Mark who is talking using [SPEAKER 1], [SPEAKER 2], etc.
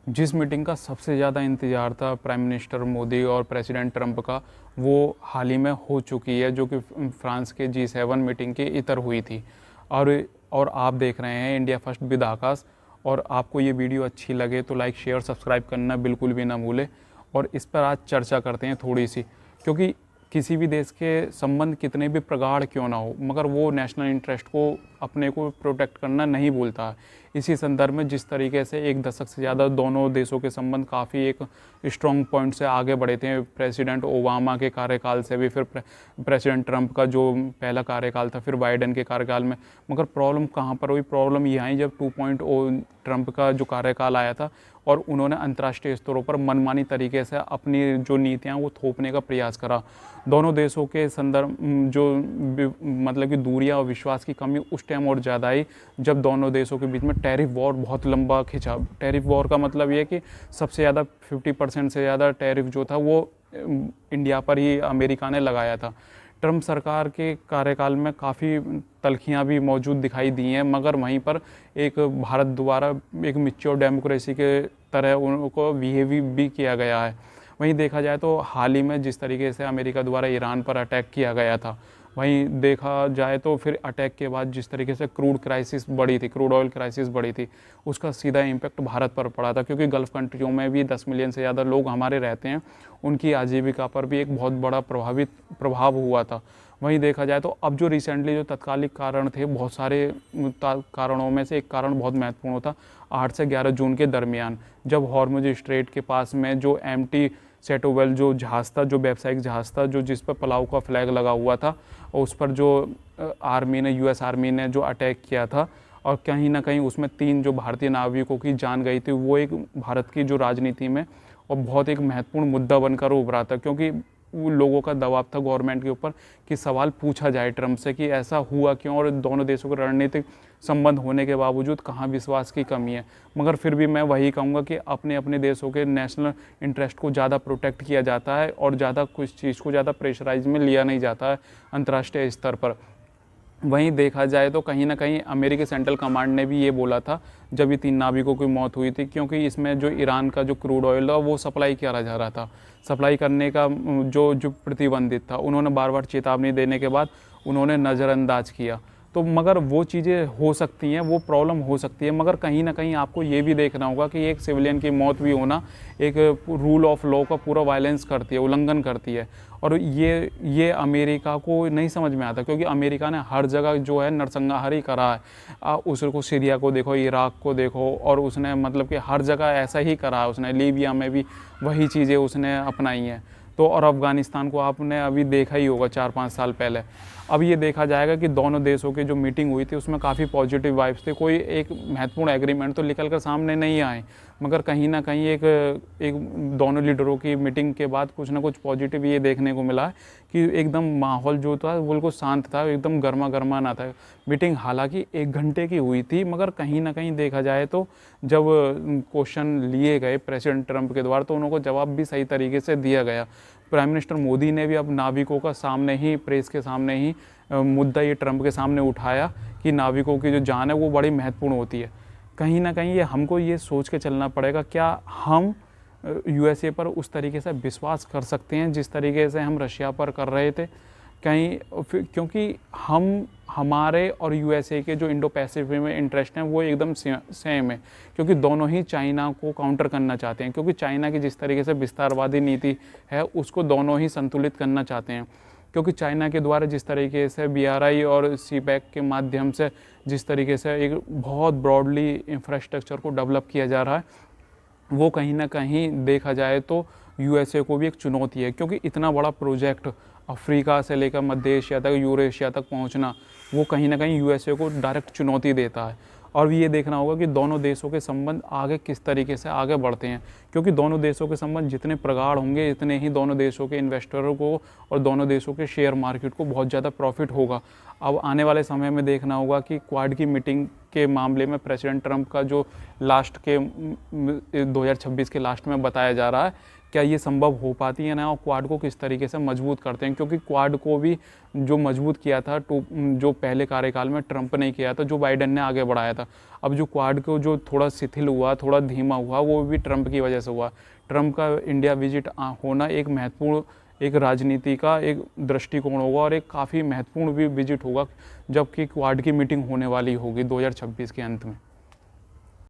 [SPEAKER 1] जिस मीटिंग का सबसे ज़्यादा इंतज़ार था प्राइम मिनिस्टर मोदी और प्रेसिडेंट ट्रंप का, वो हाल ही में हो चुकी है, जो कि फ्रांस के G7 मीटिंग के इतर हुई थी। और आप देख रहे हैं इंडिया फर्स्ट विद आकाश। और आपको ये वीडियो अच्छी लगे तो लाइक शेयर सब्सक्राइब करना बिल्कुल भी ना भूलें। और इस पर आज चर्चा करते हैं थोड़ी सी, क्योंकि किसी भी देश के संबंध कितने भी प्रगाढ़ क्यों ना हो, मगर वो नेशनल इंटरेस्ट को अपने को प्रोटेक्ट करना नहीं भूलता है। इसी संदर्भ में जिस तरीके से एक दशक से ज़्यादा दोनों देशों के संबंध काफ़ी एक स्ट्रॉन्ग पॉइंट से आगे बढ़े थे, प्रेसिडेंट ओबामा के कार्यकाल से भी, फिर प्रेसिडेंट ट्रंप का जो पहला कार्यकाल था, फिर बाइडेन के कार्यकाल में। मगर प्रॉब्लम कहाँ पर हुई? प्रॉब्लम ये आई जब 2.0 ट्रंप का जो कार्यकाल आया था और उन्होंने अंतर्राष्ट्रीय स्तरों पर मनमानी तरीके से अपनी जो नीतियाँ वो थोपने का प्रयास करा। दोनों देशों के संदर्भ जो मतलब कि दूरियां और विश्वास की कमी उस टाइम और ज़्यादा आई जब दोनों देशों के बीच में टैरिफ वॉर बहुत लंबा खिंचा। टैरिफ वॉर का मतलब ये कि सबसे ज़्यादा 50% से ज़्यादा टैरिफ जो था वो इंडिया पर ही अमेरिका ने लगाया था। ट्रंप सरकार के कार्यकाल में काफ़ी तल्खियाँ भी मौजूद दिखाई दी हैं, मगर वहीं पर एक भारत द्वारा एक मैच्योर डेमोक्रेसी के तरह उनको बिहेव भी किया गया है। वहीं देखा जाए तो हाल ही में जिस तरीके से अमेरिका द्वारा ईरान पर अटैक किया गया था, वहीं देखा जाए तो फिर अटैक के बाद जिस तरीके से क्रूड क्राइसिस बढ़ी थी, क्रूड ऑयल क्राइसिस बढ़ी थी, उसका सीधा इम्पैक्ट भारत पर पड़ा था, क्योंकि गल्फ़ कंट्रियों में भी 10 मिलियन से ज़्यादा लोग हमारे रहते हैं। उनकी आजीविका पर भी एक बहुत बड़ा प्रभाव हुआ था। वहीं देखा जाए तो अब जो रिसेंटली जो तत्कालिक कारण थे, बहुत सारे कारणों में से एक कारण बहुत महत्वपूर्ण था। 8 से 11 जून के दरमियान जब हॉर्मुज स्ट्रेट के पास में जो एम्प्टी सेटोवेल जो जहाज़ था, जो व्यावसायिक जहाज़ था, जो जिस पर पलाव का फ्लैग लगा हुआ था, और उस पर जो यूएस आर्मी ने जो अटैक किया था, और कहीं ना कहीं उसमें 3 जो भारतीय नाविकों की जान गई थी, वो एक भारत की जो राजनीति में और बहुत एक महत्वपूर्ण मुद्दा बनकर उभरा था, क्योंकि वो लोगों का दबाव था गवर्नमेंट के ऊपर कि सवाल पूछा जाए ट्रंप से कि ऐसा हुआ क्यों, और दोनों देशों के रणनीतिक संबंध होने के बावजूद कहाँ विश्वास की कमी है। मगर फिर भी मैं वही कहूँगा कि अपने अपने देशों के नेशनल इंटरेस्ट को ज़्यादा प्रोटेक्ट किया जाता है और ज़्यादा कुछ चीज़ को ज़्यादा प्रेशराइज में लिया नहीं जाता है अंतर्राष्ट्रीय स्तर पर। वहीं देखा जाए तो कहीं ना कहीं अमेरिकी सेंट्रल कमांड ने भी ये बोला था जब ये 3 नाविकों की मौत हुई थी, क्योंकि इसमें जो ईरान का जो क्रूड ऑयल था वो सप्लाई किया जा रहा था, सप्लाई करने का जो प्रतिबंधित था, उन्होंने बार बार चेतावनी देने के बाद उन्होंने नज़रअंदाज किया। तो मगर वो चीज़ें हो सकती हैं, वो प्रॉब्लम हो सकती है, मगर कहीं ना कहीं आपको ये भी देखना होगा कि एक सिविलियन की मौत भी होना एक रूल ऑफ लॉ का पूरा वायलेंस करती है, उल्लंघन करती है। और ये अमेरिका को नहीं समझ में आता, क्योंकि अमेरिका ने हर जगह जो है नरसंहार करा है। उसको सीरिया को देखो, इराक को देखो, और उसने मतलब कि हर जगह ऐसा ही करा है। उसने लीबिया में भी वही चीज़ें उसने अपनाई हैं। तो और अफ़गानिस्तान को आपने अभी देखा ही होगा 4-5 साल पहले। अब ये देखा जाएगा कि दोनों देशों की जो मीटिंग हुई थी उसमें काफ़ी पॉजिटिव वाइब्स थे, कोई एक महत्वपूर्ण एग्रीमेंट तो निकल कर सामने नहीं आए, मगर कहीं ना कहीं एक दोनों लीडरों की मीटिंग के बाद कुछ ना कुछ पॉजिटिव ये देखने को मिला कि एकदम माहौल जो था बिल्कुल शांत था, एकदम गर्मा गर्मा ना था। मीटिंग हालांकि 1 घंटे की हुई थी, मगर कहीं ना कहीं देखा जाए तो जब क्वेश्चन लिए गए प्रेसिडेंट ट्रंप के द्वारा तो उनको जवाब भी सही तरीके से दिया गया। प्राइम मिनिस्टर मोदी ने भी अब नाविकों का सामने ही, प्रेस के सामने ही मुद्दा ये ट्रंप के सामने उठाया कि नाविकों की जो जान है वो बड़ी महत्वपूर्ण होती है। कहीं ना कहीं ये हमको ये सोच के चलना पड़ेगा, क्या हम यूएसए पर उस तरीके से विश्वास कर सकते हैं जिस तरीके से हम रशिया पर कर रहे थे? क्योंकि हमारे और यूएसए के जो इंडो पैसिफिक में इंटरेस्ट हैं वो एकदम सेम है, क्योंकि दोनों ही चाइना को काउंटर करना चाहते हैं, क्योंकि चाइना की जिस तरीके से विस्तारवादी नीति है उसको दोनों ही संतुलित करना चाहते हैं। क्योंकि चाइना के द्वारा जिस तरीके से BRI और CPEC के माध्यम से जिस तरीके से एक बहुत ब्रॉडली इंफ्रास्ट्रक्चर को डेवलप किया जा रहा है, वो कहीं ना कहीं देखा जाए तो यूएसए को भी एक चुनौती है, क्योंकि इतना बड़ा प्रोजेक्ट अफ्रीका से लेकर मध्य एशिया तक, यूरेशिया तक पहुंचना, वो कहीं ना कहीं यूएसए को डायरेक्ट चुनौती देता है। और ये देखना होगा कि दोनों देशों के संबंध आगे किस तरीके से आगे बढ़ते हैं, क्योंकि दोनों देशों के संबंध जितने प्रगाढ़ होंगे इतने ही दोनों देशों के इन्वेस्टरों को और दोनों देशों के शेयर मार्केट को बहुत ज़्यादा प्रॉफिट होगा। अब आने वाले समय में देखना होगा कि क्वाड की मीटिंग के मामले में प्रेसिडेंट ट्रंप का जो लास्ट के 2026 के लास्ट में बताया जा रहा है क्या ये संभव हो पाती है ना, और क्वाड को किस तरीके से मजबूत करते हैं, क्योंकि क्वाड को भी जो मजबूत किया था जो पहले कार्यकाल में ट्रंप ने किया था, जो बाइडेन ने आगे बढ़ाया था। अब जो क्वाड को जो थोड़ा शिथिल हुआ, थोड़ा धीमा हुआ, वो भी ट्रंप की वजह से हुआ। ट्रंप का इंडिया विजिट होना एक महत्वपूर्ण, एक राजनीति का एक दृष्टिकोण होगा और एक काफ़ी महत्वपूर्ण भी विजिट होगा, जबकि क्वाड की मीटिंग होने वाली होगी 2026 के अंत में।